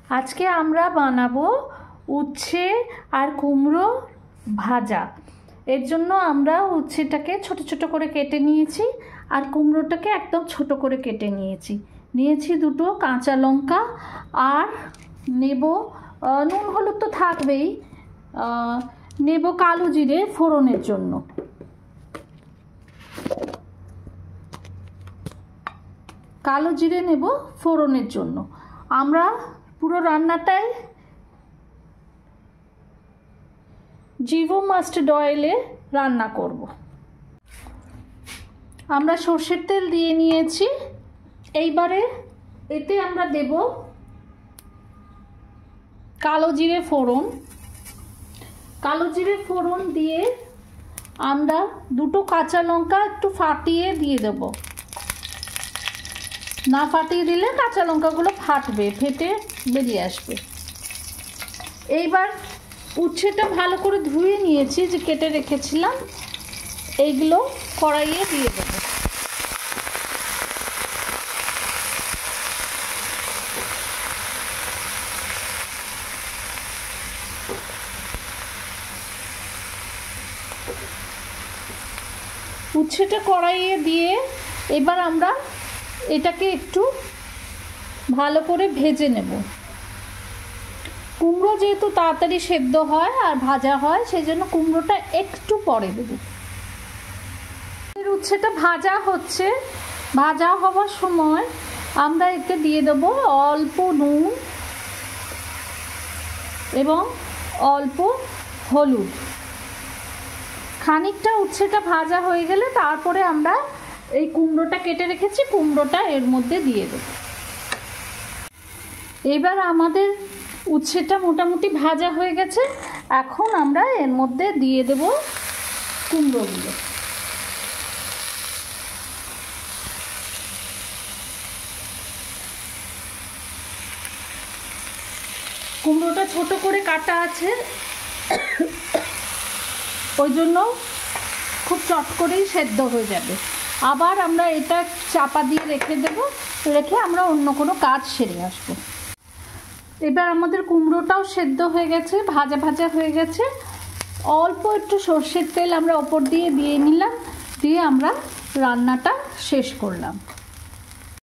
আজকে আমরা বানাবো উচ্ছে আর কুমড়ো ভাজা। এর জন্য আমরা উচ্ছেটাকে ছোট ছোট করে কেটে নিয়েছি আর কুমড়োটাকে একদম ছোট করে কেটে নিয়েছি দুটো কাঁচা লঙ্কা আর নেব নুন হলুদ তো থাকবেই, নেব কালো জিরে ফোড়নের জন্য। কালো জিরে নেব ফোড়নের জন্য। আমরা পুরো রান্নাটায় জিভো মাস্টার্ড অয়েলে রান্না করব। আমরা সর্ষের তেল দিয়ে নিয়েছি। এইবারে এতে আমরা দেব কালো জিরে ফোড়ন। কালো জিরে ফোড়ন দিয়ে আমরা দুটো কাঁচা লঙ্কা একটু ফাটিয়ে দিয়ে দেব। না ফাটিয়ে দিলে কাঁচা লঙ্কাগুলো ফাটবে, ফেটে বেরিয়ে আসবে। এইবার উচ্ছেটা ভালো করে ধুয়ে নিয়েছি, যে কেটে রেখেছিলাম, এইগুলো কড়াইয়ে দিয়ে দেব। উচ্ছেটা কড়াইয়ে দিয়ে এবার আমরা এটাকে একটু ভালো করে ভেজে নেব। কুমড়ো যেহেতু তাড়াতাড়ি সেদ্ধ হয় আর ভাজা হয়, সেই জন্য কুমড়োটা একটু পরে দেব। উচ্ছেটা ভাজা হচ্ছে, ভাজা হওয়ার সময় আমরা এতে দিয়ে দেব অল্প নুন এবং অল্প হলুদ। খানিকটা উচ্ছেটা ভাজা হয়ে গেলে তারপরে আমরা এই কুমড়োটা কেটে রেখেছি, কুমড়োটা এর মধ্যে দিয়ে দেব। এবার আমাদের উচ্ছেটা মোটামুটি ভাজা হয়ে গেছে। এখন আমরা এর মধ্যে দিয়ে দেব কুমড়োগুলো। কুমড়োটা ছোট করে কাটা আছে, ওই জন্য খুব চট করেই সেদ্ধ হয়ে যাবে। আবার আমরা এটা চাপা দিয়ে রেখে দেব, রেখে আমরা অন্য কোনো কাজ সেরে আসবো। এবার আমাদের কুমড়োটাও সেদ্ধ হয়ে গেছে, ভাজা ভাজা হয়ে গেছে। অল্প একটু সর্ষের তেল আমরা ওপর দিয়ে নিলাম, দিয়ে আমরা রান্নাটা শেষ করলাম।